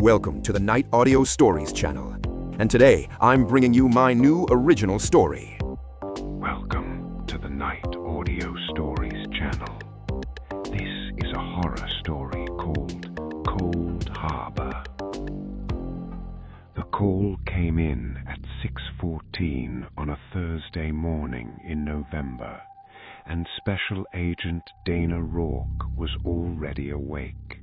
Welcome to the Night Audio Stories channel. And today, I'm bringing you my new original story. Welcome to the Night Audio Stories channel. This is a horror story called Cold Harbor. The call came in at 6:14 on a Thursday morning in November, and Special Agent Dana Rourke was already awake,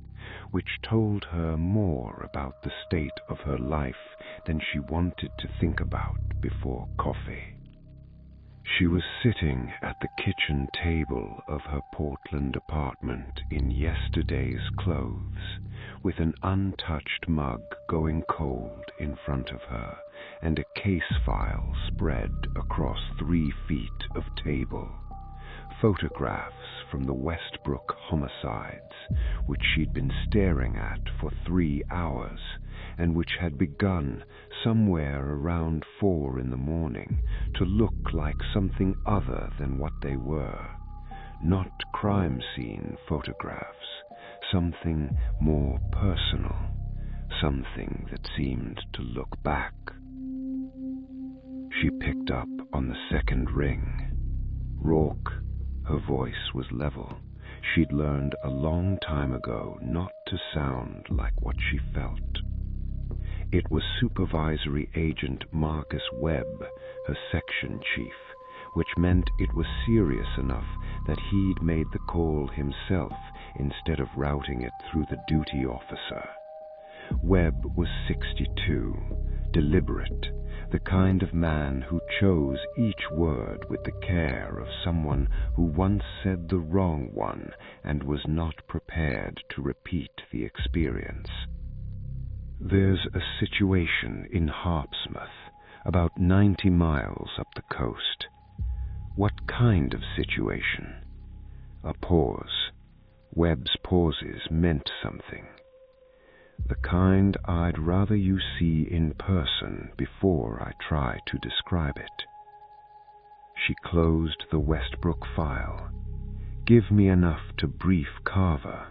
which told her more about the state of her life than she wanted to think about before coffee. She was sitting at the kitchen table of her Portland apartment in yesterday's clothes, with an untouched mug going cold in front of her and a case file spread across 3 feet of table. Photographs from the Westbrook homicides, which she'd been staring at for 3 hours, and which had begun somewhere around 4 in the morning to look like something other than what they were. Not crime scene photographs, something more personal, something that seemed to look back. She picked up on the second ring. Rourke. Her voice was level. She'd learned a long time ago not to sound like what she felt. It was Supervisory Agent Marcus Webb, her section chief, which meant it was serious enough that he'd made the call himself instead of routing it through the duty officer. Webb was 62, deliberate, the kind of man who chose each word with the care of someone who once said the wrong one and was not prepared to repeat the experience. There's a situation in Harpsmouth, about 90 miles up the coast. What kind of situation? A pause. Webb's pauses meant something. The kind I'd rather you see in person before I try to describe it. She closed the Westbrook file. Give me enough to brief Carver.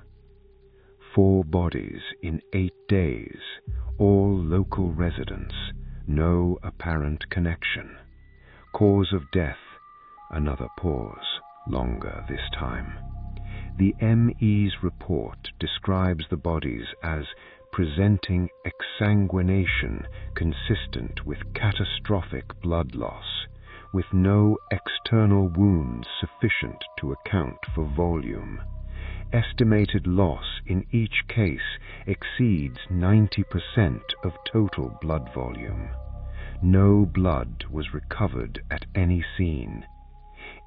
4 bodies in 8 days, all local residents, no apparent connection. Cause of death, another pause, longer this time. The ME's report describes the bodies as presenting exsanguination consistent with catastrophic blood loss, with no external wounds sufficient to account for volume. Estimated loss in each case exceeds 90% of total blood volume. No blood was recovered at any scene.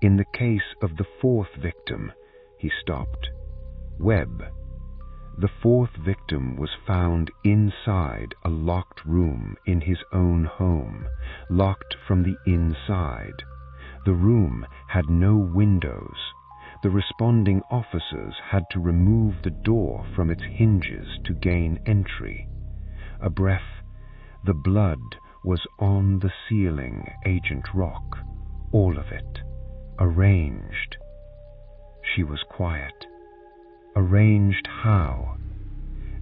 In the case of the 4th victim, he stopped. Webb. The 4th victim was found inside a locked room in his own home, locked from the inside. The room had no windows. The responding officers had to remove the door from its hinges to gain entry. A breath. The blood was on the ceiling, Agent Rourke. All of it. Arranged. She was quiet. Arranged how?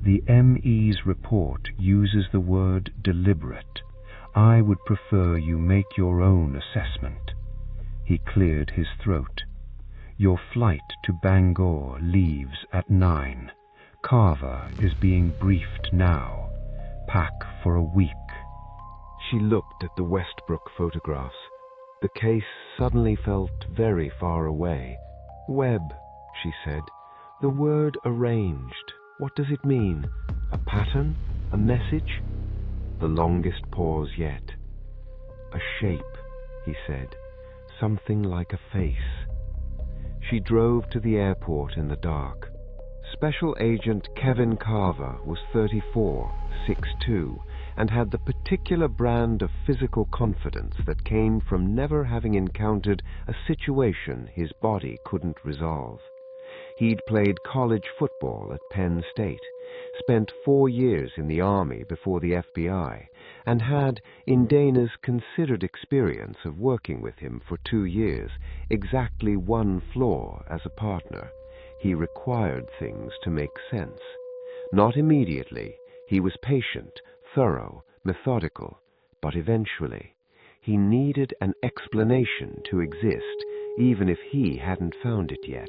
The ME's report uses the word deliberate. I would prefer you make your own assessment. He cleared his throat. Your flight to Bangor leaves at 9. Carver is being briefed now. Pack for a week. She looked at the Westbrook photographs. The case suddenly felt very far away. Webb, she said. The word arranged. What does it mean? A pattern? A message? The longest pause yet. A shape, he said. Something like a face. She drove to the airport in the dark. Special Agent Kevin Carver was 34, 6'2", and had the particular brand of physical confidence that came from never having encountered a situation his body couldn't resolve. He'd played college football at Penn State, spent 4 years in the Army before the FBI, and had, in Dana's considered experience of working with him for 2 years, exactly 1 flaw as a partner. He required things to make sense. Not immediately. He was patient, thorough, methodical, but eventually he needed an explanation to exist, even if he hadn't found it yet.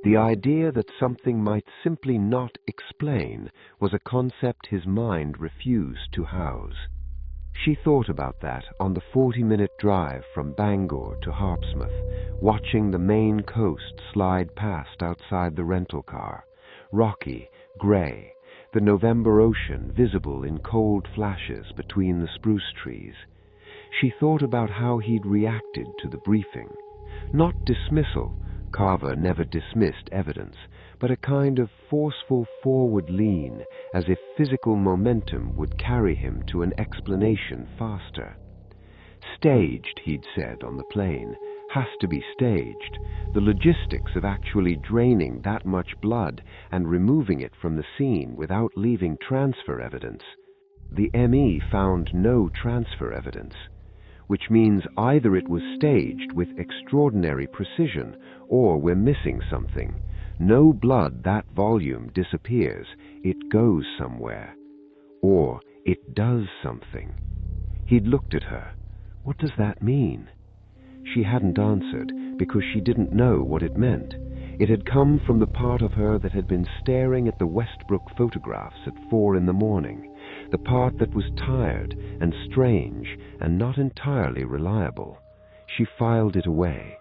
The idea that something might simply not explain was a concept his mind refused to house. She thought about that on the 40-minute drive from Bangor to Harpsmouth, watching the Maine coast slide past outside the rental car, rocky, gray, the November ocean visible in cold flashes between the spruce trees. She thought about how he'd reacted to the briefing. Not dismissal, Carver never dismissed evidence, but a kind of forceful forward lean, as if physical momentum would carry him to an explanation faster. Staged, he'd said on the plane, has to be staged. The logistics of actually draining that much blood and removing it from the scene without leaving transfer evidence. The ME found no transfer evidence, which means either it was staged with extraordinary precision or we're missing something. No blood that volume disappears, it goes somewhere. Or it does something. He'd looked at her. What does that mean? She hadn't answered because she didn't know what it meant. It had come from the part of her that had been staring at the Westbrook photographs at 4 a.m, the part that was tired and strange and not entirely reliable. She filed it away.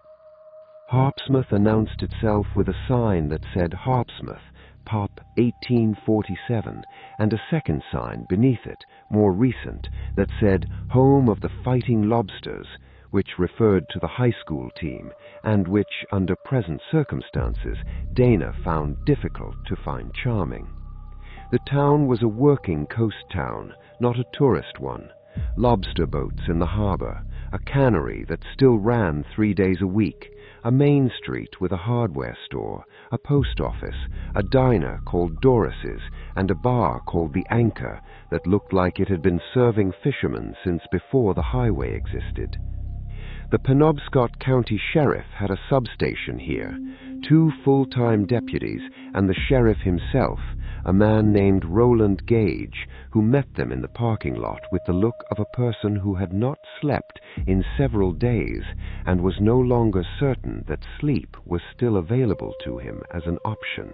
Harpsmouth announced itself with a sign that said Harpsmouth, Pop 1847, and a second sign beneath it, more recent, that said Home of the Fighting Lobsters, which referred to the high school team, and which, under present circumstances, Dana found difficult to find charming. The town was a working coast town, not a tourist one. Lobster boats in the harbor, a cannery that still ran 3 days a week, a main street with a hardware store, a post office, a diner called Doris's, and a bar called the Anchor that looked like it had been serving fishermen since before the highway existed. The Penobscot County Sheriff had a substation here, 2 full-time deputies, and the sheriff himself, a man named Roland Gage, who met them in the parking lot with the look of a person who had not slept in several days and was no longer certain that sleep was still available to him as an option.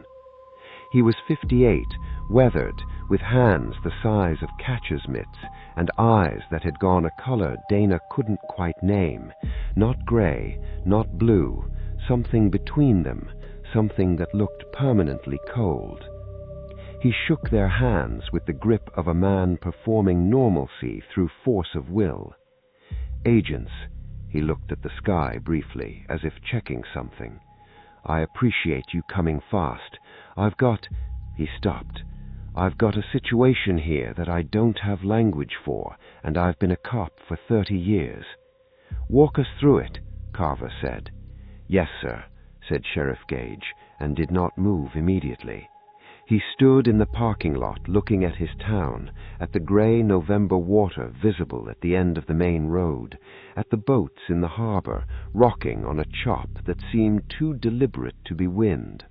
He was 58, weathered, with hands the size of catcher's mitts, and eyes that had gone a color Dana couldn't quite name, not gray, not blue, something between them, something that looked permanently cold. He shook their hands with the grip of a man performing normalcy through force of will. Agents, he looked at the sky briefly, as if checking something. I appreciate you coming fast. He stopped. I've got a situation here that I don't have language for, and I've been a cop for 30 years. Walk us through it, Carver said. Yes, sir, said Sheriff Gage, and did not move immediately. He stood in the parking lot looking at his town, at the gray November water visible at the end of the main road, at the boats in the harbor rocking on a chop that seemed too deliberate to be wind.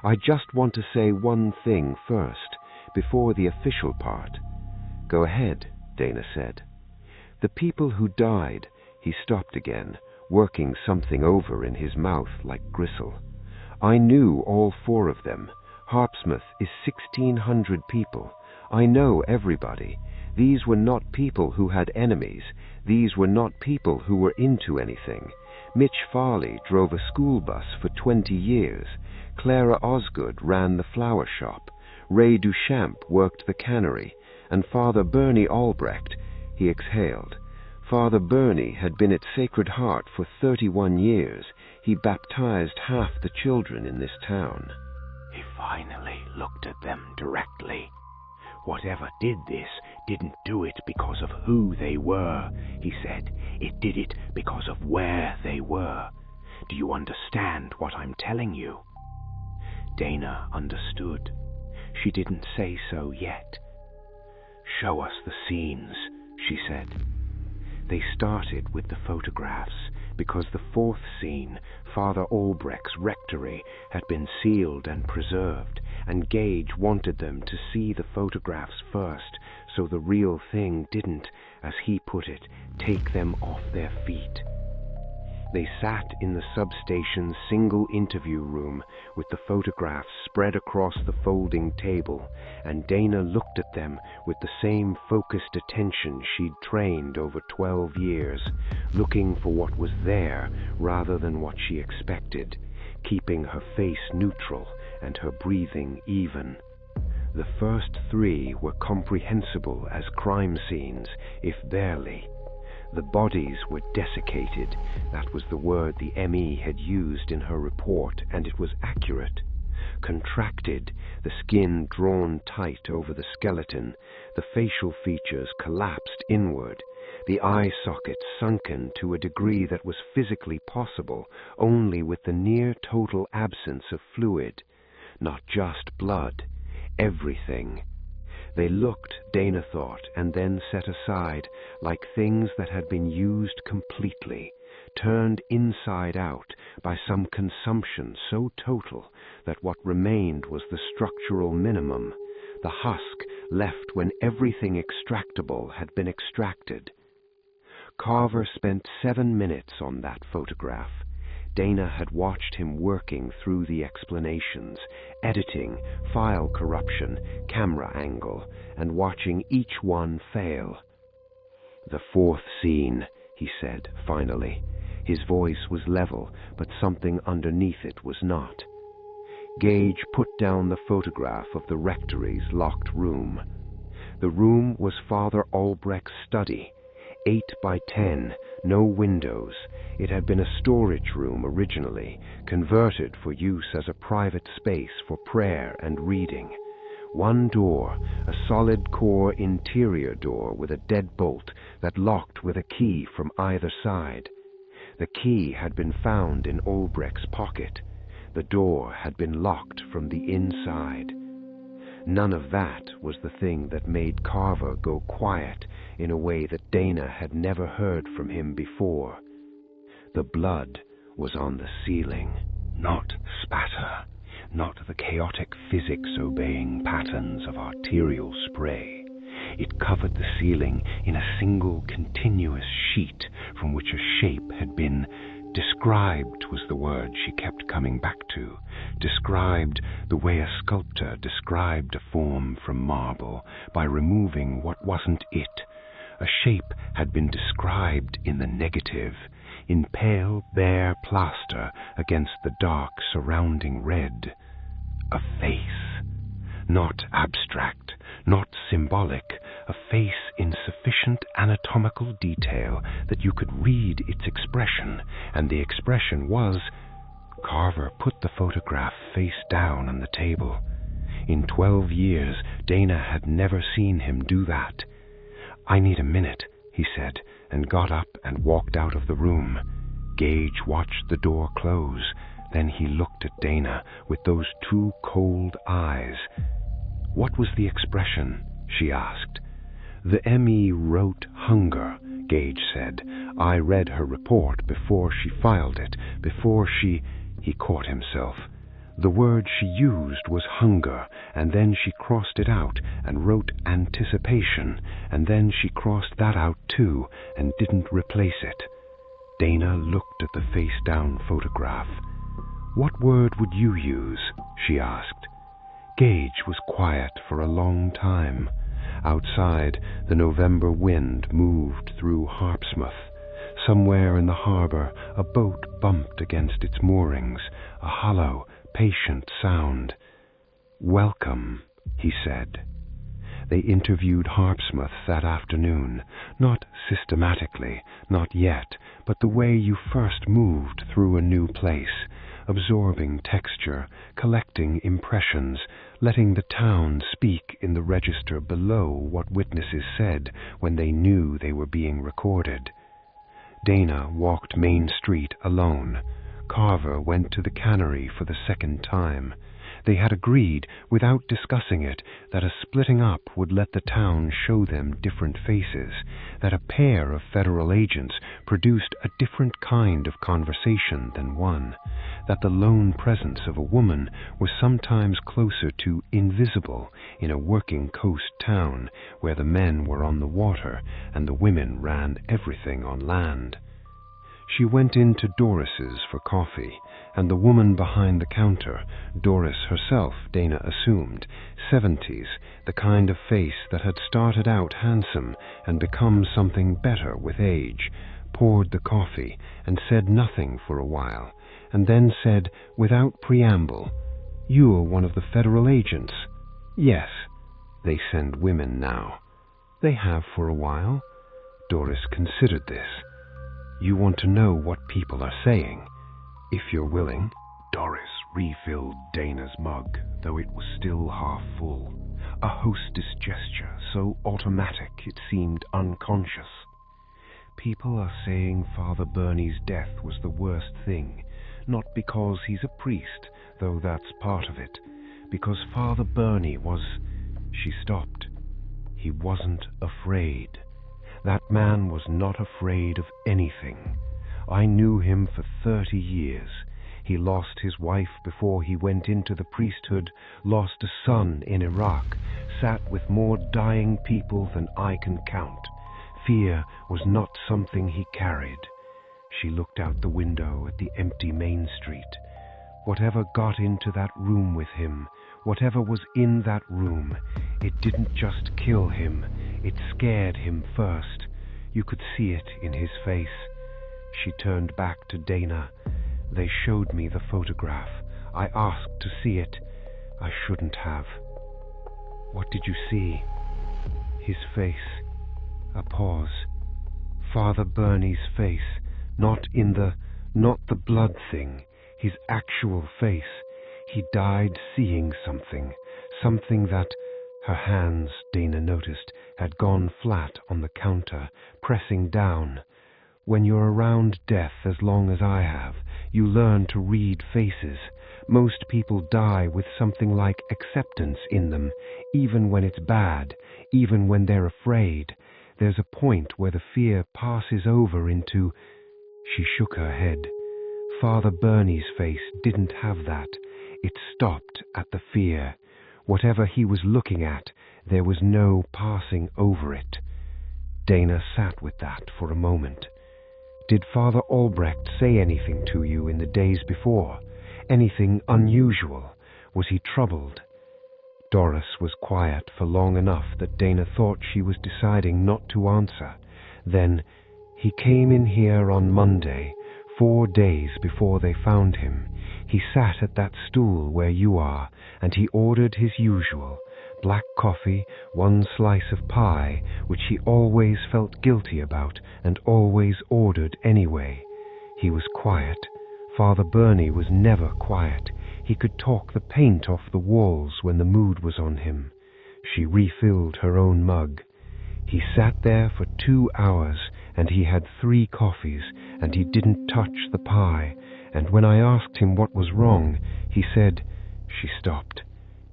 I just want to say one thing first, before the official part. Go ahead, Dana said. The people who died, he stopped again, working something over in his mouth like gristle. I knew all 4 of them. Harpsmouth is 1,600 people. I know everybody. These were not people who had enemies. These were not people who were into anything. Mitch Farley drove a school bus for 20 years. Clara Osgood ran the flower shop. Ray Duchamp worked the cannery. And Father Bernie Albrecht, he exhaled. Father Bernie had been at Sacred Heart for 31 years. He baptized half the children in this town. He finally looked at them directly. Whatever did this didn't do it because of who they were, he said. It did it because of where they were. Do you understand what I'm telling you? Dana understood. She didn't say so yet. Show us the scenes, she said. They started with the photographs, because the fourth scene, Father Albrecht's rectory, had been sealed and preserved, and Gage wanted them to see the photographs first, so the real thing didn't, as he put it, take them off their feet. They sat in the substation's single interview room with the photographs spread across the folding table, and Dana looked at them with the same focused attention she'd trained over 12 years, looking for what was there rather than what she expected, keeping her face neutral and her breathing even. The first three were comprehensible as crime scenes, if barely. The bodies were desiccated. That was the word the ME had used in her report, and it was accurate. Contracted, the skin drawn tight over the skeleton, the facial features collapsed inward, the eye sockets sunken to a degree that was physically possible only with the near-total absence of fluid. Not just blood, everything. They looked, Dana thought, and then set aside, like things that had been used completely, turned inside out by some consumption so total that what remained was the structural minimum, the husk left when everything extractable had been extracted. Carver spent 7 minutes on that photograph. Dana had watched him working through the explanations, editing, file corruption, camera angle, and watching each one fail. "The fourth scene," he said, finally. His voice was level, but something underneath it was not. Gage put down the photograph of the rectory's locked room. The room was Father Albrecht's study, 8 by 10, no windows. It had been a storage room originally, converted for use as a private space for prayer and reading. One door, a solid core interior door with a deadbolt that locked with a key from either side. The key had been found in Albrecht's pocket. The door had been locked from the inside. None of that was the thing that made Carver go quiet in a way that Dana had never heard from him before. The blood was on the ceiling, not spatter, not the chaotic physics-obeying patterns of arterial spray. It covered the ceiling in a single continuous sheet from which a shape had been described, was the word she kept coming back to. Described the way a sculptor described a form from marble by removing what wasn't it. A shape had been described in the negative, in pale, bare plaster against the dark surrounding red. A face. Not abstract, not symbolic, a face in sufficient anatomical detail that you could read its expression, and the expression was... Carver put the photograph face down on the table. In 12 years, Dana had never seen him do that. "I need a minute," he said, and got up and walked out of the room. Gage watched the door close. Then he looked at Dana with those two cold eyes. "What was the expression?" she asked. "The ME wrote hunger," Gage said. "I read her report before she filed it, before she..." He caught himself. The word she used was hunger, and then she crossed it out and wrote anticipation, and then she crossed that out too and didn't replace it. Dana looked at the face-down photograph. "What word would you use?" she asked. Gage was quiet for a long time. Outside, the November wind moved through Harpsmouth. Somewhere in the harbor, a boat bumped against its moorings, a hollow, patient sound. "Welcome," he said. They interviewed Harpsmouth that afternoon, not systematically, not yet, but the way you first moved through a new place, absorbing texture, collecting impressions, letting the town speak in the register below what witnesses said when they knew they were being recorded. Dana walked Main Street alone. Carver went to the cannery for the second time. They had agreed, without discussing it, that a splitting up would let the town show them different faces, that a pair of federal agents produced a different kind of conversation than one, that the lone presence of a woman was sometimes closer to invisible in a working coast town where the men were on the water and the women ran everything on land. She went into Doris's for coffee, and the woman behind the counter, Doris herself, Dana assumed, 70s, the kind of face that had started out handsome and become something better with age, poured the coffee and said nothing for a while, and then said, without preamble, "You're one of the federal agents." "Yes. They send women now." "They have for a while." Doris considered this. "You want to know what people are saying, if you're willing." Doris refilled Dana's mug, though it was still half full, a hostess gesture so automatic it seemed unconscious. "People are saying Father Burney's death was the worst thing, not because he's a priest, though that's part of it, because Father Burney was—" She stopped. "He wasn't afraid. That man was not afraid of anything. I knew him for 30 years. He lost his wife before he went into the priesthood, lost a son in Iraq, sat with more dying people than I can count. Fear was not something he carried." She looked out the window at the empty Main Street. Whatever got into that room with him, whatever was in that room, it didn't just kill him, it scared him first. You could see it in his face. She turned back to Dana. "They showed me the photograph. I asked to see it. I shouldn't have." "What did you see?" "His face." A pause. "Father Burney's face, not the blood thing, his actual face. He died seeing something that—" Her hands, Dana noticed, had gone flat on the counter, pressing down. When you're around death as long as I have, you learn to read faces. Most people die with something like acceptance in them, even when it's bad, even when they're afraid. There's a point where the fear passes over into— She shook her head. Father Burney's face didn't have that. It stopped at the fear. Whatever he was looking at, there was no passing over it. Dana sat with that for a moment. "Did Father Albrecht say anything to you in the days before? Anything unusual? Was he troubled?" Doris was quiet for long enough that Dana thought she was deciding not to answer. Then, "He came in here on Monday, 4 days before they found him. He sat at that stool where you are, and he ordered his usual, black coffee, 1 slice of pie, which he always felt guilty about and always ordered anyway. He was quiet. Father Burney was never quiet. He could talk the paint off the walls when the mood was on him." She refilled her own mug. "He sat there for 2 hours, and he had 3 coffees, and he didn't touch the pie. And when I asked him what was wrong, he said—" She stopped.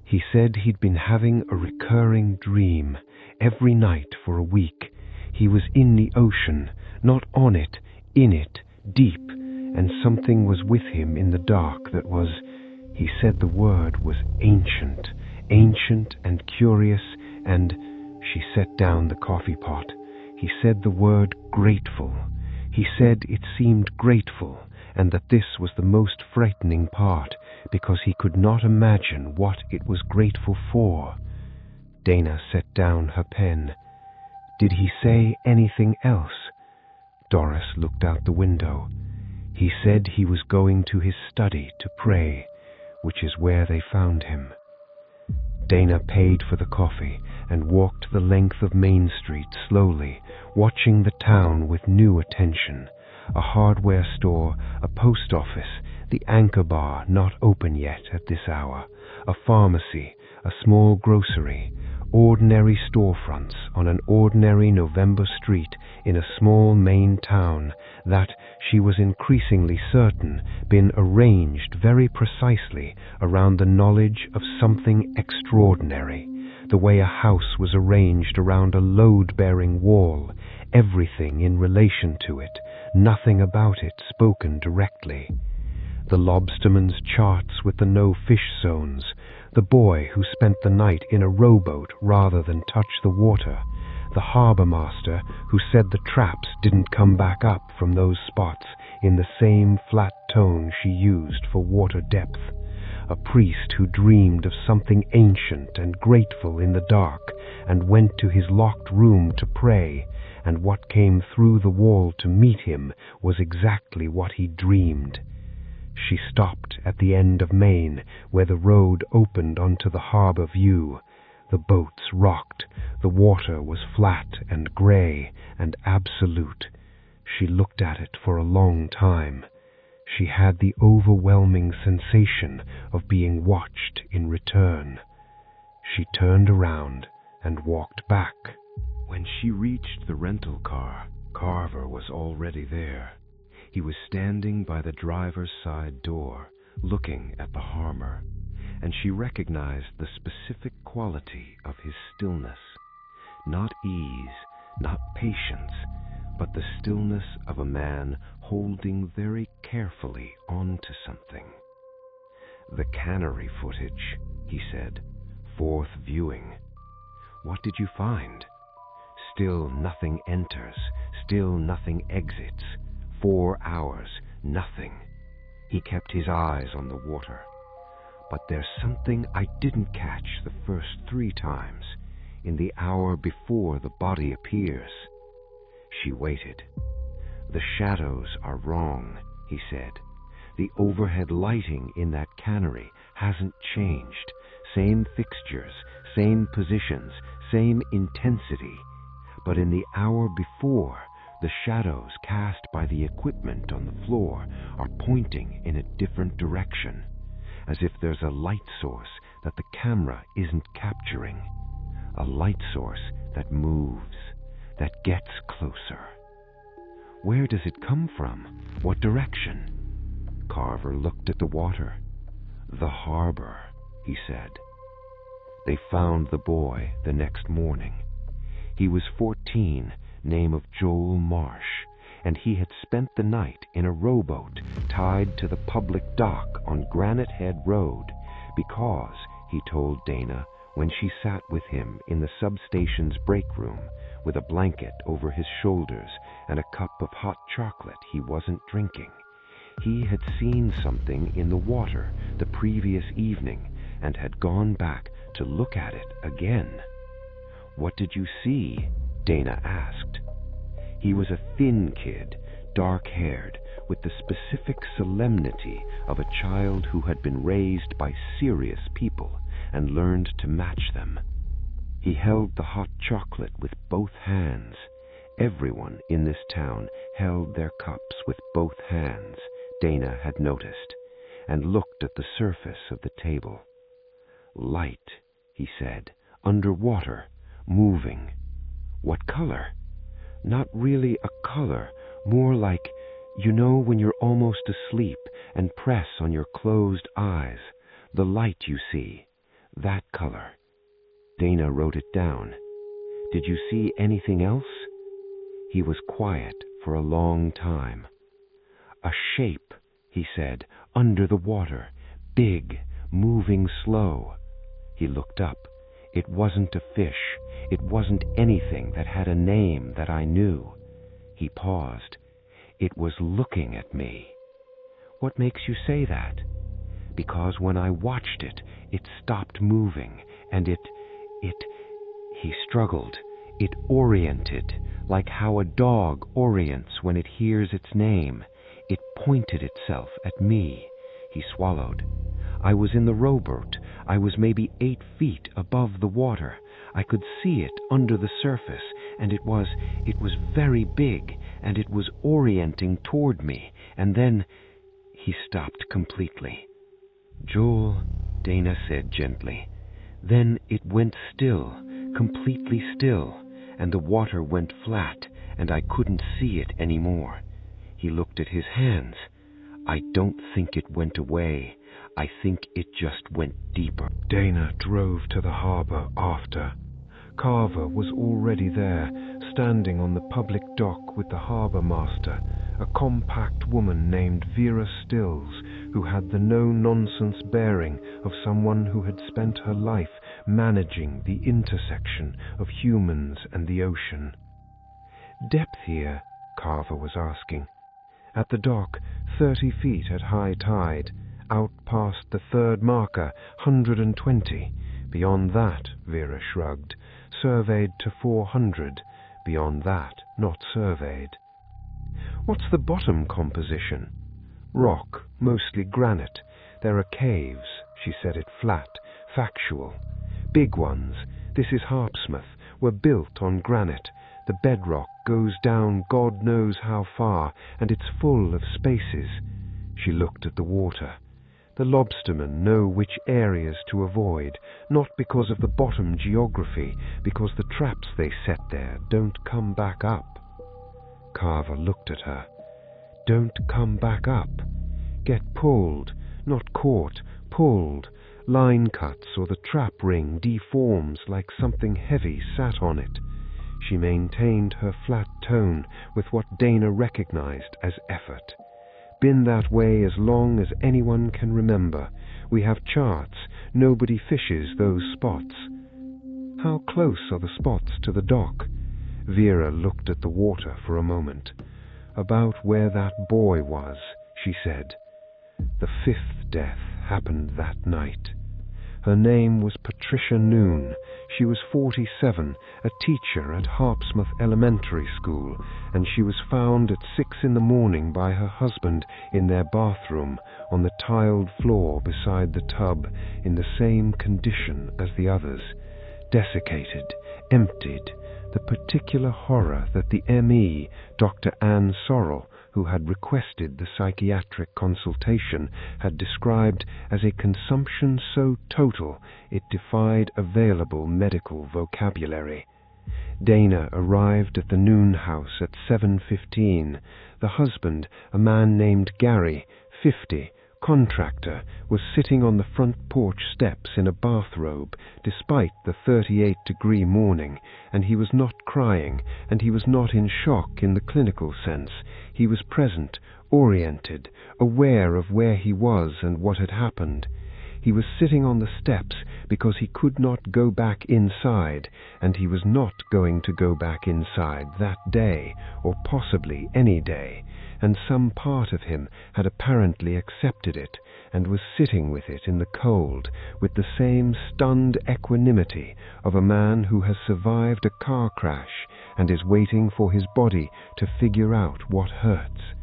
"He said he'd been having a recurring dream, every night for a week. He was in the ocean, not on it, in it, deep, and something was with him in the dark that was— He said the word was ancient, ancient and curious, and—" She set down the coffee pot. "He said the word grateful. He said it seemed grateful, and that this was the most frightening part, because he could not imagine what it was grateful for." Dana set down her pen. "Did he say anything else?" Doris looked out the window. "He said he was going to his study to pray, which is where they found him." Dana paid for the coffee and walked the length of Main Street slowly, watching the town with new attention. A hardware store, a post office, the Anchor Bar not open yet at this hour, a pharmacy, a small grocery, ordinary storefronts on an ordinary November street in a small Maine town that, she was increasingly certain, been arranged very precisely around the knowledge of something extraordinary, the way a house was arranged around a load-bearing wall, everything in relation to it, nothing about it spoken directly. The lobsterman's charts with the no-fish zones, the boy who spent the night in a rowboat rather than touch the water, the harbour master who said the traps didn't come back up from those spots in the same flat tone she used for water depth, a priest who dreamed of something ancient and grateful in the dark and went to his locked room to pray, and what came through the wall to meet him was exactly what he dreamed. She stopped at the end of Maine, where the road opened onto the harbour view. The boats rocked. The water was flat and grey and absolute. She looked at it for a long time. She had the overwhelming sensation of being watched in return. She turned around and walked back. When she reached the rental car, Carver was already there. He was standing by the driver's side door, looking at the harbour, and she recognized the specific quality of his stillness. Not ease, not patience, but the stillness of a man holding very carefully on to something. "The cannery footage," he said. "Fourth viewing. What did you find?" "Still nothing enters, still nothing exits. 4 hours, nothing." He kept his eyes on the water. "But there's something I didn't catch the first 3 times, in the hour before the body appears." She waited. "The shadows are wrong," he said. "The overhead lighting in that cannery hasn't changed. Same fixtures, same positions, same intensity. But in the hour before, the shadows cast by the equipment on the floor are pointing in a different direction, as if there's a light source that the camera isn't capturing. A light source that moves, that gets closer." "Where does it come from? What direction?" Carver looked at the water. "The harbor," he said. They found the boy the next morning. He was 14, name of Joel Marsh, and he had spent the night in a rowboat tied to the public dock on Granite Head Road because, he told Dana when she sat with him in the substation's break room with a blanket over his shoulders and a cup of hot chocolate he wasn't drinking, he had seen something in the water the previous evening and had gone back to look at it again. "What did you see?" Dana asked. He was a thin kid, dark-haired, with the specific solemnity of a child who had been raised by serious people and learned to match them. He held the hot chocolate with both hands. Everyone in this town held their cups with both hands, Dana had noticed, and looked at the surface of the table. "Light," he said, "underwater, moving." "What color?" "Not really a color, more like, you know when you're almost asleep and press on your closed eyes, the light you see, that color." Dana wrote it down. "Did you see anything else?" He was quiet for a long time. "A shape," he said, "under the water, big, moving slow." He looked up. It wasn't a fish. It wasn't anything that had a name that I knew. He paused. "It was looking at me." "What makes you say that?" "Because when I watched it, it stopped moving, and it, he struggled. It oriented, like how a dog orients when it hears its name. It pointed itself at me." He swallowed. "I was in the rowboat. I was maybe 8 feet above the water. I could see it under the surface, and it was very big, and it was orienting toward me, and then—" He stopped completely. "Joel," Dana said gently, "then it went still, completely still, and the water went flat, and I couldn't see it anymore. He looked at his hands. I don't think it went away. I think it just went deeper. Dana drove to the harbour after. Carver was already there, standing on the public dock with the harbour master, a compact woman named Vera Stills, who had the no-nonsense bearing of someone who had spent her life managing the intersection of humans and the ocean. "Depth here?" Carver was asking. "At the dock, 30 feet at high tide. Out past the third marker, 120. Beyond that," Vera shrugged, "surveyed to 400. Beyond that, not surveyed." "What's the bottom composition?" "Rock, mostly granite. There are caves." She said it flat, factual. "Big ones. This is Harpsmouth. Were built on granite. The bedrock goes down God knows how far, and it's full of spaces." She looked at the water. "The lobstermen know which areas to avoid, not because of the bottom geography, because the traps they set there don't come back up." Carver looked at her. "Don't come back up. Get pulled, not caught, pulled. Line cuts or the trap ring deforms like something heavy sat on it." She maintained her flat tone with what Dana recognized as effort. "Been that way as long as anyone can remember. We have charts. Nobody fishes those spots." "How close are the spots to the dock?" Vera looked at the water for a moment. "About where that boy was," she said. "The 5th death happened that night." Her name was Patricia Noon. She was 47, a teacher at Harpsmouth Elementary School, and she was found at 6 in the morning by her husband in their bathroom, on the tiled floor beside the tub, in the same condition as the others. Desiccated, emptied, the particular horror that the M.E., Dr. Anne Sorrell, who had requested the psychiatric consultation, had described as a consumption so total it defied available medical vocabulary. Dana arrived at the Noon house at 7:15. The husband, a man named Gary, 50, contractor, was sitting on the front porch steps in a bathrobe, despite the 38-degree morning, and he was not crying, and he was not in shock in the clinical sense. He was present, oriented, aware of where he was and what had happened. He was sitting on the steps because he could not go back inside, and he was not going to go back inside that day, or possibly any day, and some part of him had apparently accepted it, and was sitting with it in the cold, with the same stunned equanimity of a man who has survived a car crash and is waiting for his body to figure out what hurts.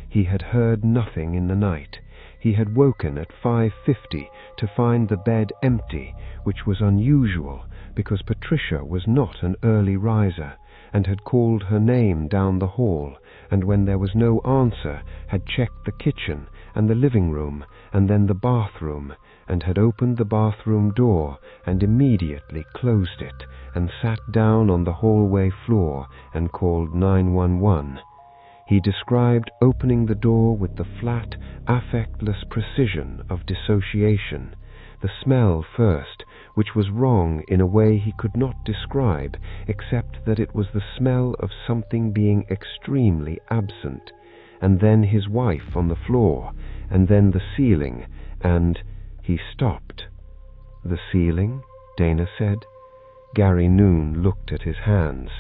He had heard nothing in the night. He had woken at 5:50 to find the bed empty, which was unusual because Patricia was not an early riser, and had called her name down the hall, and when there was no answer had checked the kitchen and the living room and then the bathroom, and had opened the bathroom door and immediately closed it and sat down on the hallway floor and called 911. He described opening the door with the flat, affectless precision of dissociation. The smell first, which was wrong in a way he could not describe, except that it was the smell of something being extremely absent, and then his wife on the floor, and then the ceiling, and he stopped. "The ceiling?" Dana said. Gary Noon looked at his hands.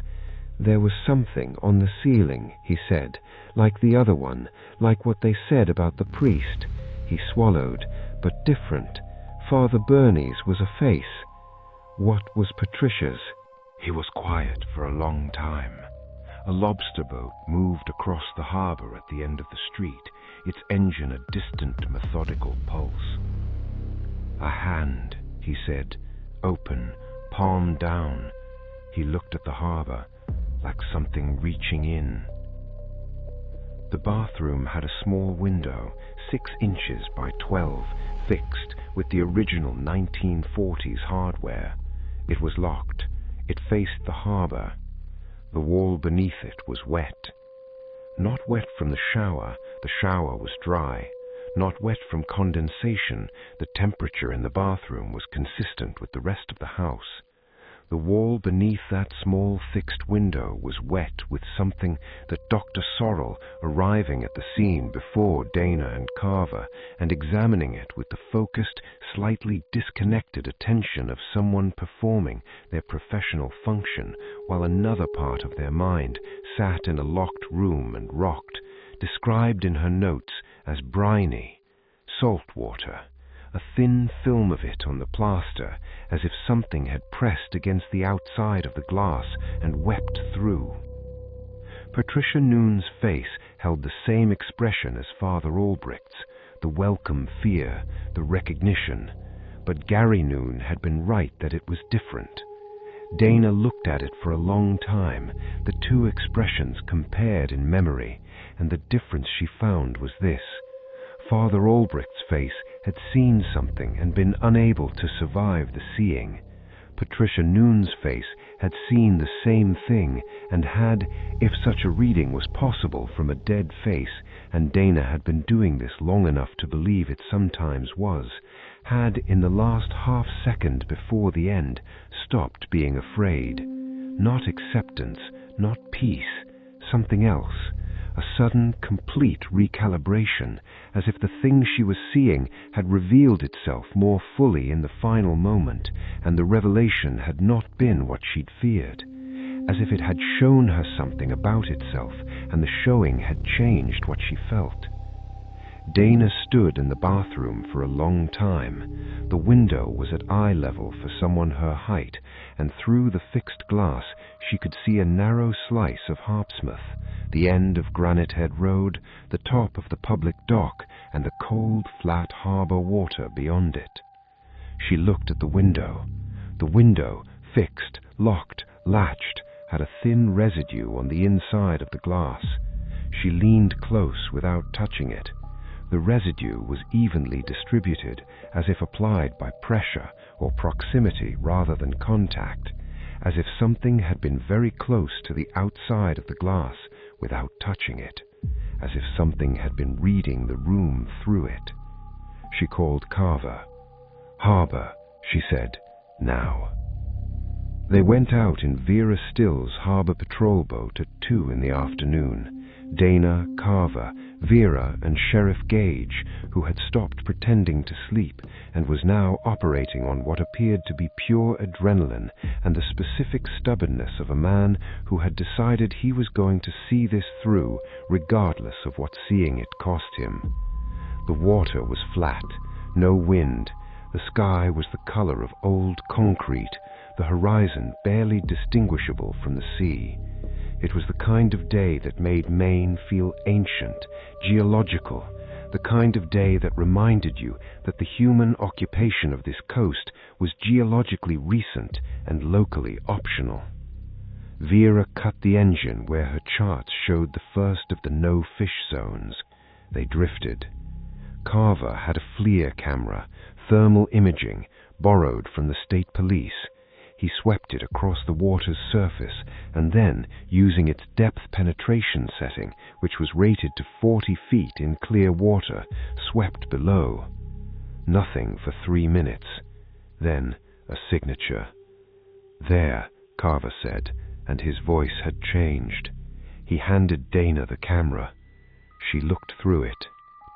"There was something on the ceiling," he said, "like the other one, like what they said about the priest." He swallowed, but different. Father Burney's was a face. What was Patricia's? He was quiet for a long time. A lobster boat moved across the harbour at the end of the street, its engine a distant, methodical pulse. "A hand," he said, "open, palm down." He looked at the harbour, like something reaching in. The bathroom had a small window, 6 inches by 12, fixed with the original 1940s hardware. It was locked. It faced the harbor. The wall beneath it was wet. Not wet from the shower was dry. Not wet from condensation, the temperature in the bathroom was consistent with the rest of the house. The wall beneath that small fixed window was wet with something that Dr. Sorrell, arriving at the scene before Dana and Carver and examining it with the focused, slightly disconnected attention of someone performing their professional function while another part of their mind sat in a locked room and rocked, described in her notes as briny, salt water, a thin film of it on the plaster, as if something had pressed against the outside of the glass and wept through. Patricia Noon's face held the same expression as Father Albrecht's, the welcome fear, the recognition, but Gary Noon had been right that it was different. Dana looked at it for a long time, the two expressions compared in memory, and the difference she found was this. Father Albrecht's face had seen something and been unable to survive the seeing. Patricia Noon's face had seen the same thing and had, if such a reading was possible from a dead face, and Dana had been doing this long enough to believe it sometimes was, had, in the last half-second before the end, stopped being afraid. Not acceptance, not peace, something else. A sudden, complete recalibration, as if the thing she was seeing had revealed itself more fully in the final moment, and the revelation had not been what she'd feared. As if it had shown her something about itself, and the showing had changed what she felt. Dana stood in the bathroom for a long time. The window was at eye level for someone her height, and through the fixed glass she could see a narrow slice of Harpsmouth, the end of Granite Head Road, the top of the public dock, and the cold, flat harbour water beyond it. She looked at the window. The window, fixed, locked, latched, had a thin residue on the inside of the glass. She leaned close without touching it. The residue was evenly distributed, as if applied by pressure or proximity rather than contact, as if something had been very close to the outside of the glass without touching it, as if something had been reading the room through it. She called Carver. "Harbour," she said, "now." They went out in Vera Still's harbour patrol boat at 2 in the afternoon. Dana, Carver, Vera, and Sheriff Gage, who had stopped pretending to sleep and was now operating on what appeared to be pure adrenaline and the specific stubbornness of a man who had decided he was going to see this through regardless of what seeing it cost him. The water was flat, no wind. The sky was the color of old concrete, the horizon barely distinguishable from the sea. It was the kind of day that made Maine feel ancient, geological, the kind of day that reminded you that the human occupation of this coast was geologically recent and locally optional. Vera cut the engine where her charts showed the first of the no-fish zones. They drifted. Carver had a FLIR camera, thermal imaging, borrowed from the state police. He swept it across the water's surface, and then, using its depth penetration setting, which was rated to 40 feet in clear water, swept below. Nothing for 3 minutes. Then a signature. "There," Carver said, and his voice had changed. He handed Dana the camera. She looked through it.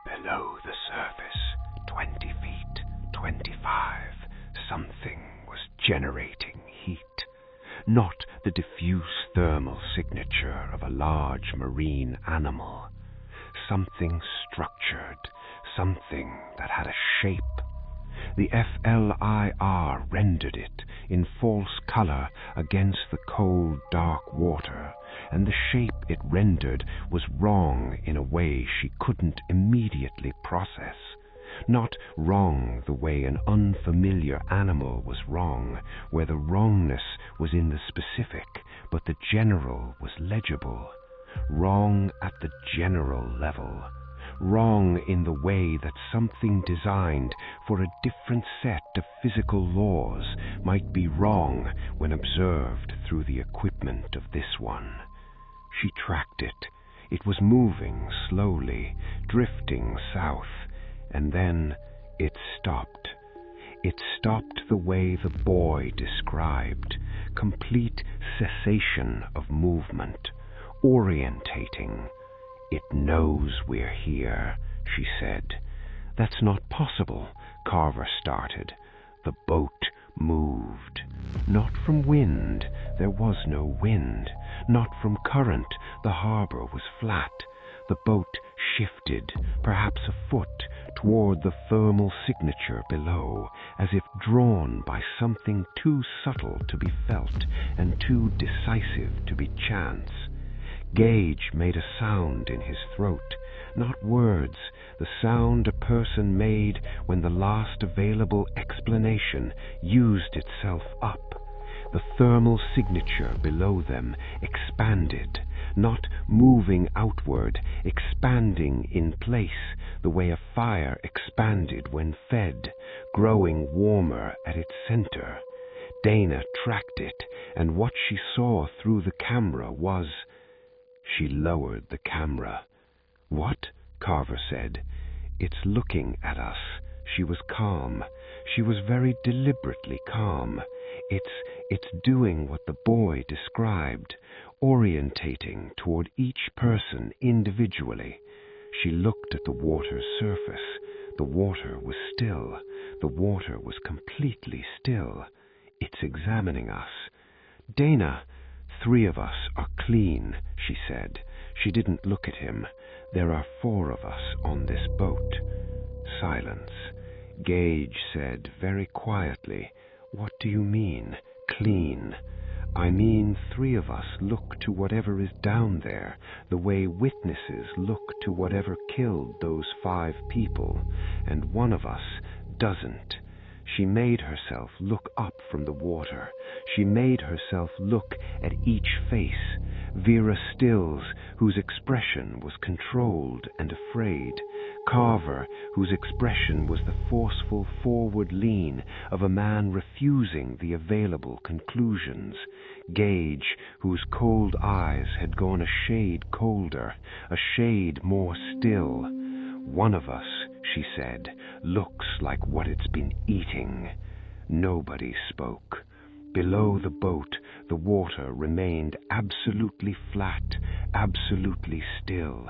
Below the surface, 20 feet, 25, something was generating heat. Not the diffuse thermal signature of a large marine animal. Something structured, something that had a shape. The FLIR rendered it in false color against the cold, dark water, and the shape it rendered was wrong in a way she couldn't immediately process. Not wrong the way an unfamiliar animal was wrong, where the wrongness was in the specific, but the general was legible. Wrong at the general level. wrong in the way that something designed for a different set of physical laws might be wrong when observed through the equipment of this one. She tracked it. It was moving slowly, drifting south, and then it stopped. It stopped the way the boy described, complete cessation of movement, orientating. "It knows we're here," she said. "That's not possible," Carver started. The boat moved. Not from wind, there was no wind. Not from current, the harbor was flat. The boat shifted, perhaps a foot, toward the thermal signature below, as if drawn by something too subtle to be felt and too decisive to be chance. Gage made a sound in his throat, not words, the sound a person made when the last available explanation used itself up. The thermal signature below them expanded, not moving outward, expanding in place, the way a fire expanded when fed, growing warmer at its center. Dana tracked it, and what she saw through the camera was... She lowered the camera. "What?" Carver said. "It's looking at us." She was calm. She was very deliberately calm. It's doing what the boy described, orientating toward each person individually. She looked at the water's surface. The water was still. The water was completely still. "It's examining us." "Dana, 3 of us are clean," she said. She didn't look at him. "There are 4 of us on this boat." Silence. Gage said very quietly, "What do you mean, clean?" "I mean 3 of us look to whatever is down there, the way witnesses look to whatever killed those 5 people, and 1 of us doesn't." She made herself look up from the water. She made herself look at each face. Vera Stills, whose expression was controlled and afraid. Carver, whose expression was the forceful forward lean of a man refusing the available conclusions. Gage, whose cold eyes had gone a shade colder, a shade more still. "One of us," she said, "looks like what it's been eating." Nobody spoke. Below the boat, the water remained absolutely flat, absolutely still.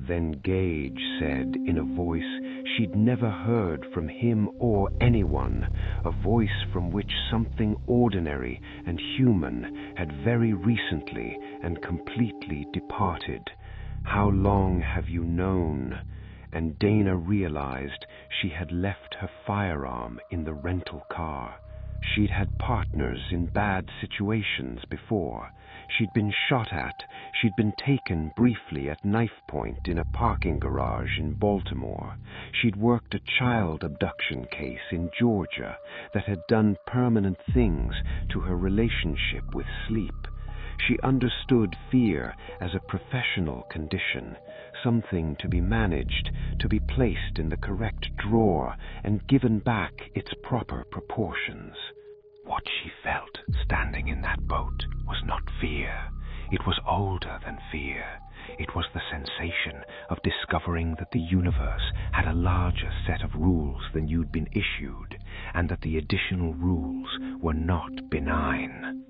Then Gage said in a voice she'd never heard from him or anyone, a voice from which something ordinary and human had very recently and completely departed, "How long have you known?" And Dana realized she had left her firearm in the rental car. She'd had partners in bad situations before. She'd been shot at. She'd been taken briefly at knife point in a parking garage in Baltimore. She'd worked a child abduction case in Georgia that had done permanent things to her relationship with sleep. She understood fear as a professional condition, something to be managed, to be placed in the correct drawer and given back its proper proportions. What she felt standing in that boat was not fear. It was older than fear. It was the sensation of discovering that the universe had a larger set of rules than you'd been issued, and that the additional rules were not benign.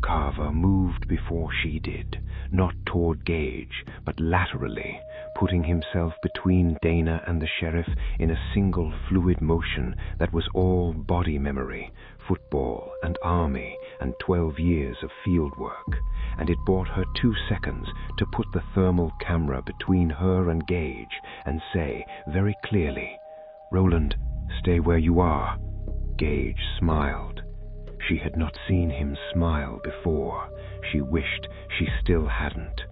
Carver moved before she did, not toward Gage, but laterally, putting himself between Dana and the sheriff in a single fluid motion that was all body memory, football and army and 12 years of field work, and it bought her 2 seconds to put the thermal camera between her and Gage and say very clearly, "Roland, stay where you are." Gage smiled. She had not seen him smile before. She wished she still hadn't.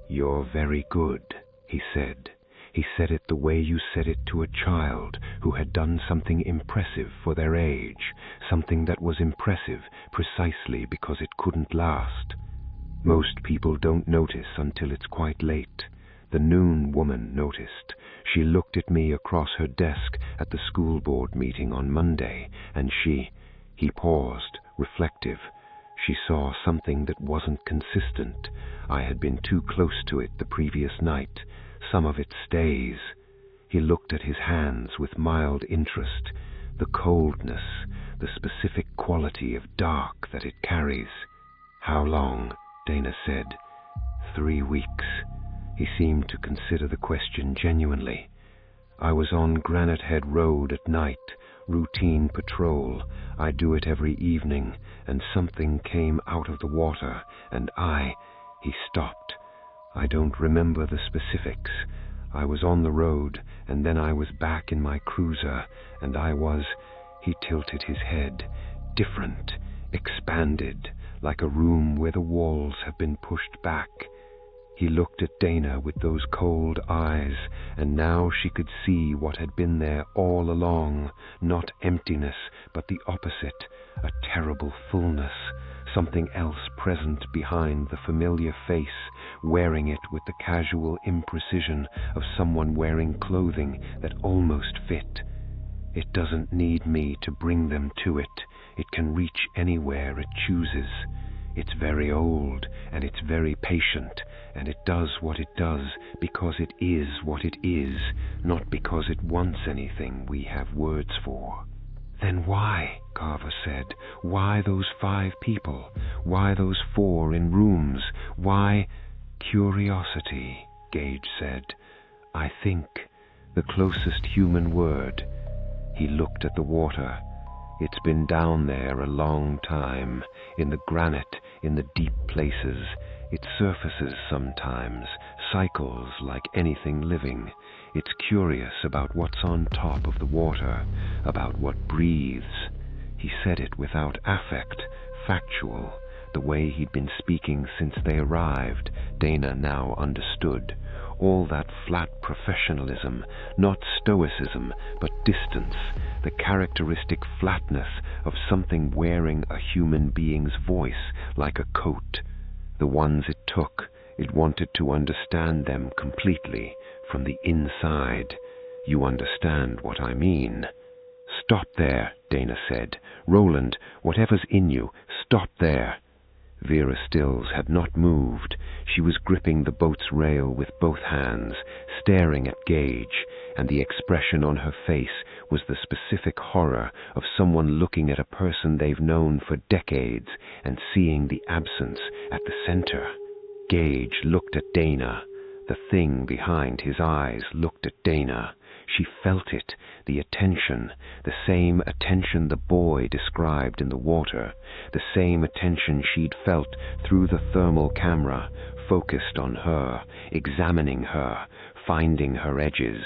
"You're very good," he said. He said it the way you said it to a child who had done something impressive for their age, something that was impressive precisely because it couldn't last. Most people don't notice until it's quite late. The noon woman noticed. She looked at me across her desk at the school board meeting on Monday, and he paused, reflective. She saw something that wasn't consistent. I had been too close to it the previous night. Some of it stays. He looked at his hands with mild interest. The coldness, the specific quality of dark that it carries. "How long?" Dana said. 3 weeks. He seemed to consider the question genuinely. "I was on Granite Head Road at night, routine patrol. I do it every evening, and something came out of the water, and He stopped. "I don't remember the specifics. I was on the road, and then I was back in my cruiser, and He tilted his head. "Different, expanded, like a room where the walls have been pushed back." He looked at Dana with those cold eyes, and now she could see what had been there all along, not emptiness, but the opposite, a terrible fullness, something else present behind the familiar face, wearing it with the casual imprecision of someone wearing clothing that almost fit. "It doesn't need me to bring them to it. It can reach anywhere it chooses. It's very old, and it's very patient, and it does what it does because it is what it is, not because it wants anything we have words for." "Then why?" Carver said. "Why those 5 people? Why those 4 in rooms? Why—" "Curiosity," Gage said. "I think the closest human word." He looked at the water. "It's been down there a long time, in the granite, in the deep places. It surfaces sometimes, cycles like anything living. It's curious about what's on top of the water, about what breathes." He said it without affect, factual, the way he'd been speaking since they arrived. Dana now understood. All that flat professionalism, not stoicism, but distance, the characteristic flatness of something wearing a human being's voice like a coat. The ones it took, it wanted to understand them completely, from the inside. "You understand what I mean?" "Stop there," Dana said. "Roland, whatever's in you, stop there." Vera Stills had not moved. She was gripping the boat's rail with both hands, staring at Gage, and the expression on her face was the specific horror of someone looking at a person they've known for decades and seeing the absence at the center. Gage looked at Dana. The thing behind his eyes looked at Dana. She felt it, the attention, the same attention the boy described in the water, the same attention she'd felt through the thermal camera, focused on her, examining her, finding her edges.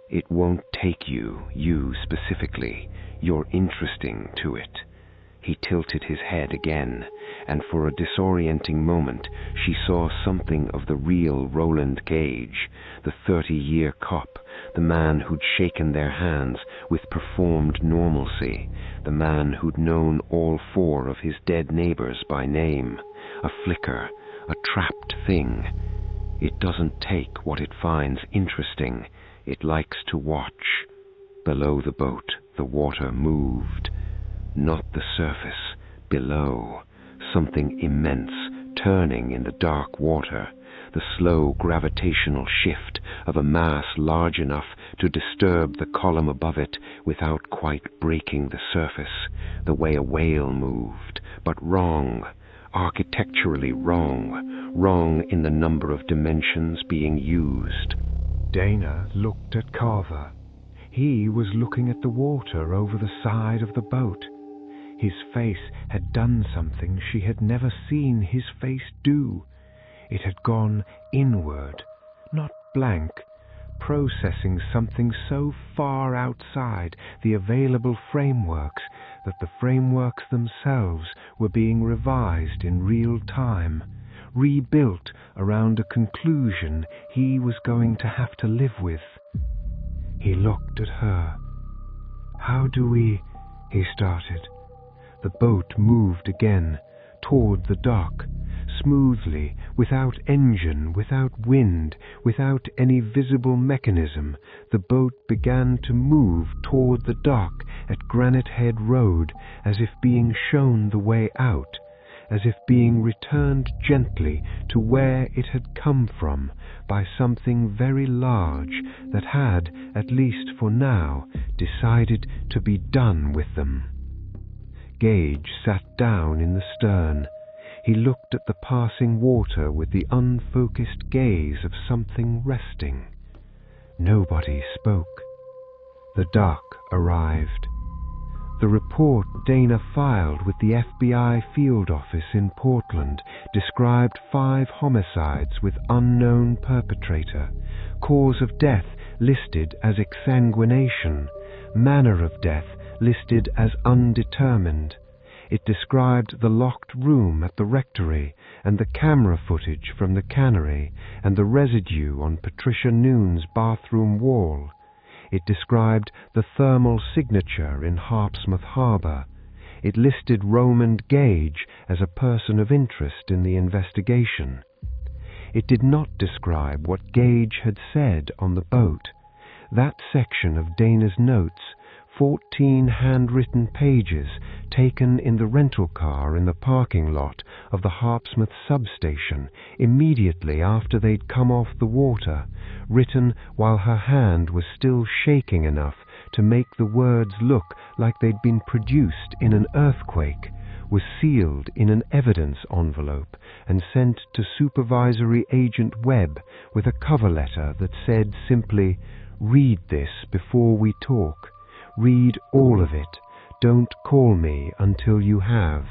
"It won't take you specifically. You're interesting to it." He tilted his head again, and for a disorienting moment she saw something of the real Roland Gage, the 30-year cop, the man who'd shaken their hands with performed normalcy, the man who'd known all 4 of his dead neighbors by name. A flicker, a trapped thing. It doesn't take what it finds interesting. It likes to watch. Below the boat, the water moved. Not the surface, below. Something immense, turning in the dark water. The slow gravitational shift of a mass large enough to disturb the column above it without quite breaking the surface. The way a whale moved, but wrong. Architecturally wrong. Wrong in the number of dimensions being used. Dana looked at Carver. He was looking at the water over the side of the boat. His face had done something she had never seen his face do. It had gone inward, not blank, processing something so far outside the available frameworks that the frameworks themselves were being revised in real time, rebuilt around a conclusion he was going to have to live with. He looked at her. "How do we—" he started. The boat moved again, toward the dock. smoothly, without engine, without wind, without any visible mechanism, the boat began to move toward the dock at Granite Head Road, as if being shown the way out, as if being returned gently to where it had come from by something very large that had, at least for now, decided to be done with them. Gage sat down in the stern. He looked at the passing water with the unfocused gaze of something resting. Nobody spoke. The dock arrived. The report Dana filed with the FBI field office in Portland described 5 homicides with unknown perpetrator, cause of death listed as exsanguination, manner of death listed as undetermined. It described the locked room at the rectory and the camera footage from the cannery and the residue on Patricia Noon's bathroom wall. It described the thermal signature in Harpsmouth Harbour. It listed Roland Gage as a person of interest in the investigation. It did not describe what Gage had said on the boat. That section of Dana's notes, 14 handwritten pages taken in the rental car in the parking lot of the Harpsmouth substation immediately after they'd come off the water, written while her hand was still shaking enough to make the words look like they'd been produced in an earthquake, was sealed in an evidence envelope and sent to Supervisory Agent Webb with a cover letter that said simply, "Read this before we talk. Read all of it. Don't call me until you have."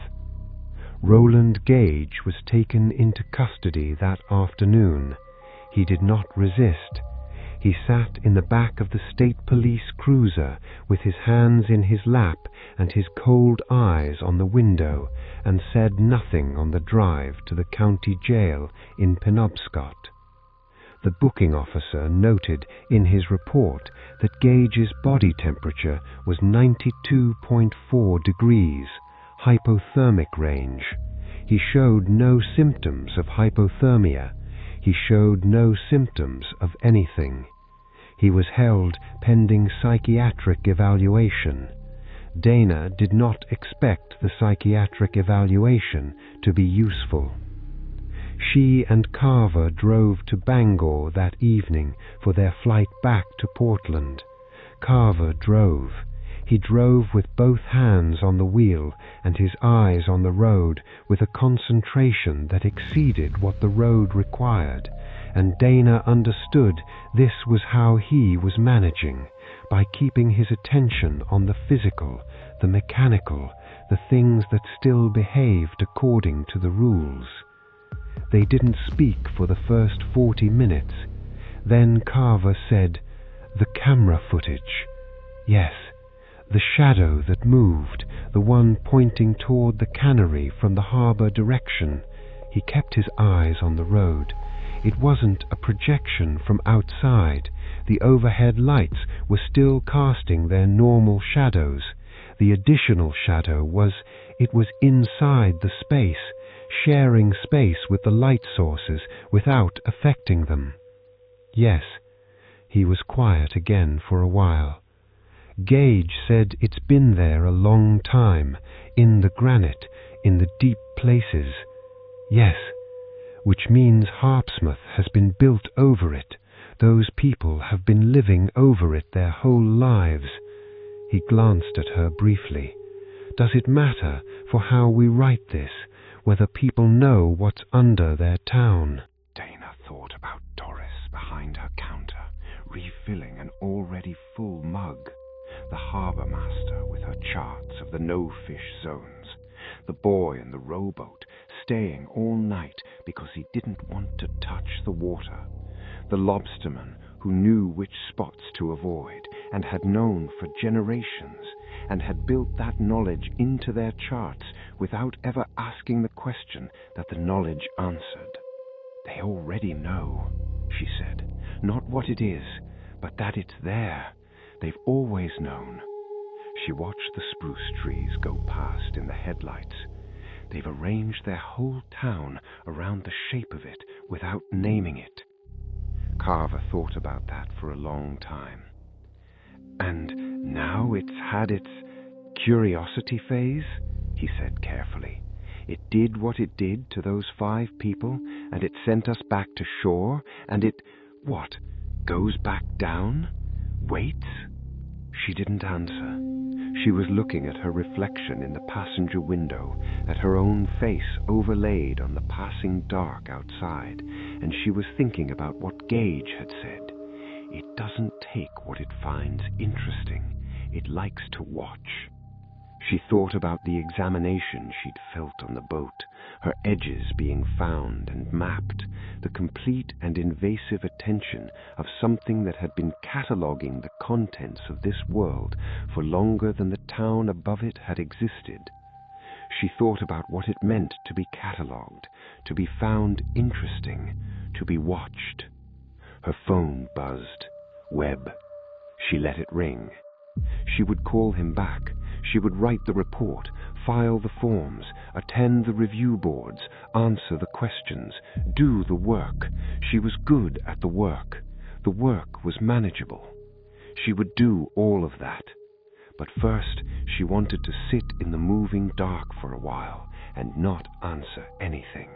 Roland Gage was taken into custody that afternoon. He did not resist. He sat in the back of the state police cruiser with his hands in his lap and his cold eyes on the window, and said nothing on the drive to the county jail in Penobscot. The booking officer noted in his report that Gage's body temperature was 92.4 degrees, hypothermic range. He showed no symptoms of hypothermia. He showed no symptoms of anything. He was held pending psychiatric evaluation. Dana did not expect the psychiatric evaluation to be useful. She and Carver drove to Bangor that evening for their flight back to Portland. Carver drove. He drove with both hands on the wheel and his eyes on the road with a concentration that exceeded what the road required, and Dana understood this was how he was managing, by keeping his attention on the physical, the mechanical, the things that still behaved according to the rules. They didn't speak for the first 40 minutes. Then Carver said, "The camera footage." Yes, the shadow that moved, the one pointing toward the cannery from the harbour direction. He kept his eyes on the road. It wasn't a projection from outside. The overhead lights were still casting their normal shadows. The additional shadow was, it was inside the space, sharing space with the light sources without affecting them. Yes, he was quiet again for a while. Gage said it's been there a long time, in the granite, in the deep places. Yes, which means Harpsmouth has been built over it. Those people have been living over it their whole lives. He glanced at her briefly. Does it matter for how we write this, whether people know what's under their town? Dana thought about Doris behind her counter, refilling an already full mug. The harbour master with her charts of the no-fish zones. The boy in the rowboat staying all night because he didn't want to touch the water. The lobsterman who knew which spots to avoid and had known for generations and had built that knowledge into their charts without ever asking the question that the knowledge answered. They already know, she said, not what it is, but that it's there. They've always known. She watched the spruce trees go past in the headlights. They've arranged their whole town around the shape of it without naming it. Carver thought about that for a long time. And now it's had its curiosity phase, he said carefully. It did what it did to those 5 people, and it sent us back to shore, and it, what, goes back down? Waits? She didn't answer. She was looking at her reflection in the passenger window, at her own face overlaid on the passing dark outside, and she was thinking about what Gage had said. It doesn't take what it finds interesting. It likes to watch. She thought about the examination she'd felt on the boat, her edges being found and mapped, the complete and invasive attention of something that had been cataloguing the contents of this world for longer than the town above it had existed. She thought about what it meant to be catalogued, to be found interesting, to be watched. Her phone buzzed. Webb. She let it ring. She would call him back. She would write the report, file the forms, attend the review boards, answer the questions, do the work. She was good at the work. The work was manageable. She would do all of that. But first, she wanted to sit in the moving dark for a while and not answer anything.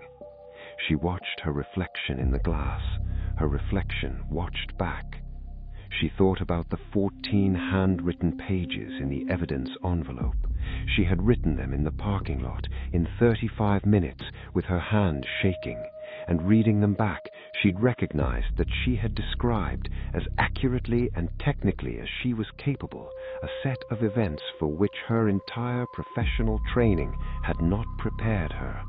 She watched her reflection in the glass. Her reflection watched back. She thought about the 14 handwritten pages in the evidence envelope. She had written them in the parking lot in 35 minutes with her hand shaking, and reading them back, she'd recognized that she had described, as accurately and technically as she was capable, a set of events for which her entire professional training had not prepared her.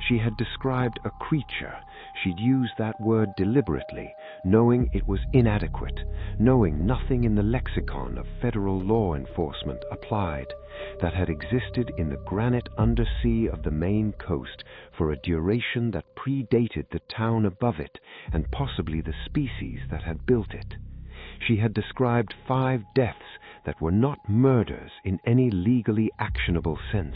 She had described a creature. She'd used that word deliberately, knowing it was inadequate, knowing nothing in the lexicon of federal law enforcement applied, that had existed in the granite undersea of the Maine coast for a duration that predated the town above it and possibly the species that had built it. She had described 5 deaths that were not murders in any legally actionable sense.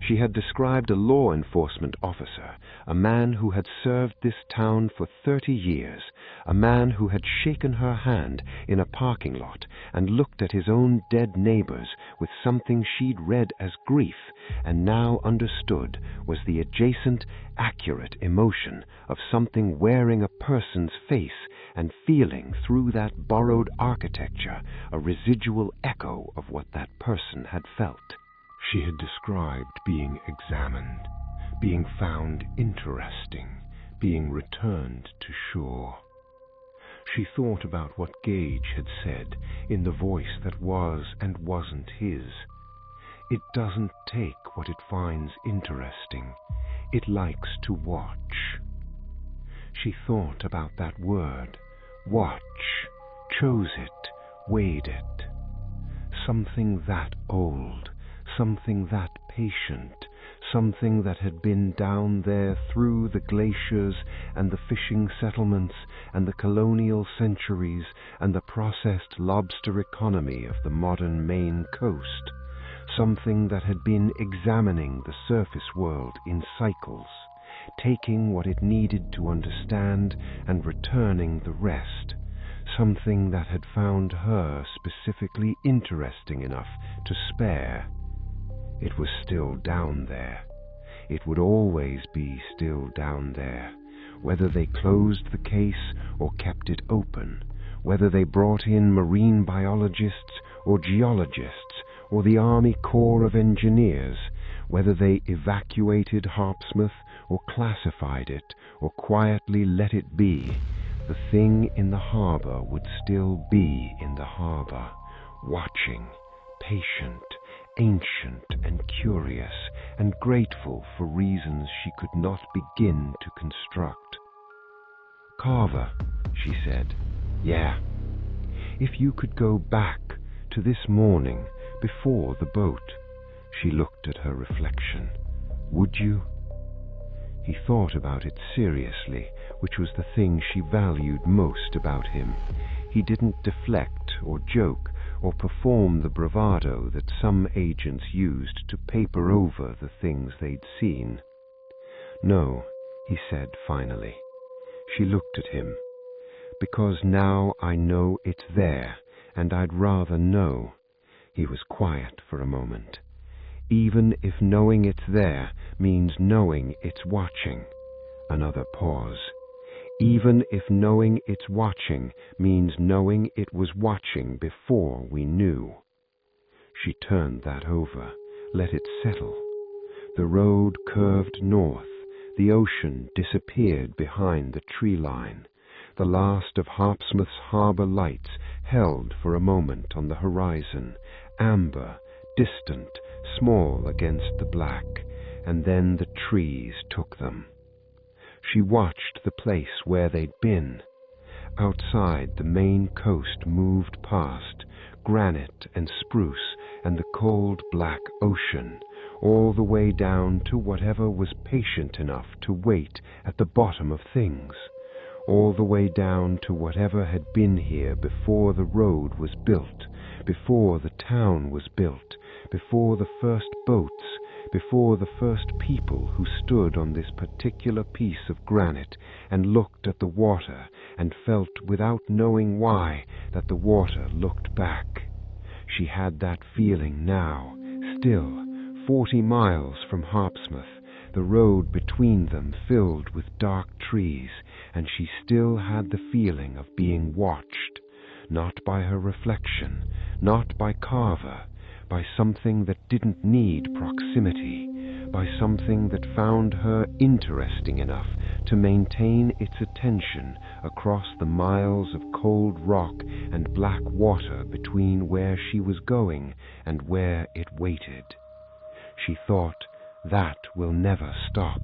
She had described a law enforcement officer, a man who had served this town for 30 years, a man who had shaken her hand in a parking lot and looked at his own dead neighbors with something she'd read as grief and now understood was the adjacent, accurate emotion of something wearing a person's face and feeling through that borrowed architecture a residual echo of what that person had felt. She had described being examined, being found interesting, being returned to shore. She thought about what Gage had said in the voice that was and wasn't his. It doesn't take what it finds interesting. It likes to watch. She thought about that word, watch, chose it, weighed it. Something that old, something that patient, something that had been down there through the glaciers and the fishing settlements and the colonial centuries and the processed lobster economy of the modern Maine coast, something that had been examining the surface world in cycles, taking what it needed to understand and returning the rest, something that had found her specifically interesting enough to spare. It was still down there. It would always be still down there, whether they closed the case or kept it open, whether they brought in marine biologists or geologists or the Army Corps of Engineers, whether they evacuated Harpsmouth or classified it or quietly let it be. The thing in the harbor would still be in the harbor, watching, patient, ancient and curious, and grateful for reasons she could not begin to construct. Carver, she said. Yeah. If you could go back to this morning before the boat, she looked at her reflection. Would you? He thought about it seriously, which was the thing she valued most about him. He didn't deflect or joke or perform the bravado that some agents used to paper over the things they'd seen. "No," he said finally. She looked at him. "Because now I know it's there, and I'd rather know." He was quiet for a moment. "Even if knowing it's there means knowing it's watching." Another pause. "Even if knowing it's watching means knowing it was watching before we knew." She turned that over, let it settle. The road curved north. The ocean disappeared behind the tree line. The last of Harpsmouth's harbour lights held for a moment on the horizon, amber, distant, small against the black, and then the trees took them. She watched the place where they'd been. Outside, the Maine coast moved past, granite and spruce and the cold black ocean, all the way down to whatever was patient enough to wait at the bottom of things, all the way down to whatever had been here before the road was built, before the town was built, before the first boats, before the first people who stood on this particular piece of granite and looked at the water and felt without knowing why that the water looked back. She had that feeling now, still, 40 miles from Harpsmouth, the road between them filled with dark trees, and she still had the feeling of being watched, not by her reflection, not by Carver, by something that didn't need proximity, by something that found her interesting enough to maintain its attention across the miles of cold rock and black water between where she was going and where it waited. She thought, "That will never stop."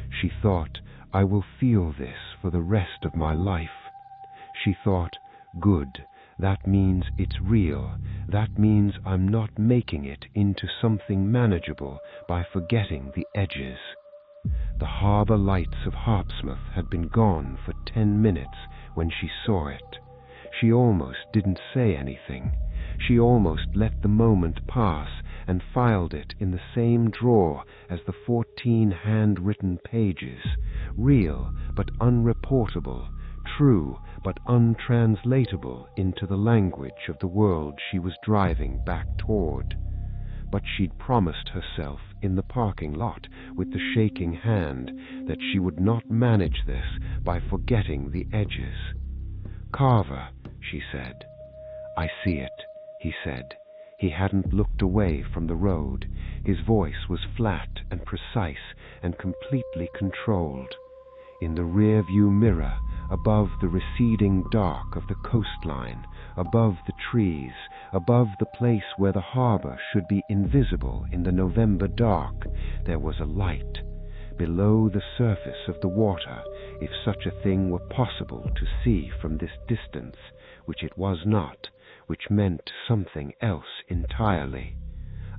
She thought, "I will feel this for the rest of my life." She thought, "Good, that means it's real. That means I'm not making it into something manageable by forgetting the edges." The harbour lights of Harpsmouth had been gone for 10 minutes when she saw it. She almost didn't say anything. She almost let the moment pass and filed it in the same drawer as the 14 handwritten pages, real but unreportable, true but untranslatable into the language of the world she was driving back toward. But she'd promised herself in the parking lot with the shaking hand that she would not manage this by forgetting the edges. "Carver," she said. "I see it," he said. He hadn't looked away from the road. His voice was flat and precise and completely controlled. In the rear-view mirror, above the receding dark of the coastline, above the trees, above the place where the harbour should be invisible in the November dark, there was a light. Below the surface of the water, if such a thing were possible to see from this distance, which it was not, which meant something else entirely.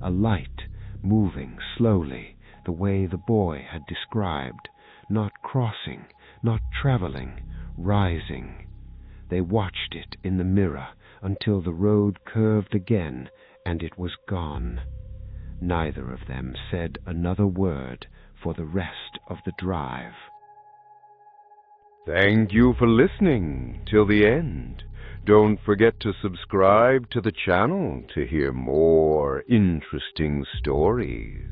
A light, moving slowly, the way the boy had described, not crossing, not traveling, rising. They watched it in the mirror until the road curved again and it was gone. Neither of them said another word for the rest of the drive. Thank you for listening till the end. Don't forget to subscribe to the channel to hear more interesting stories.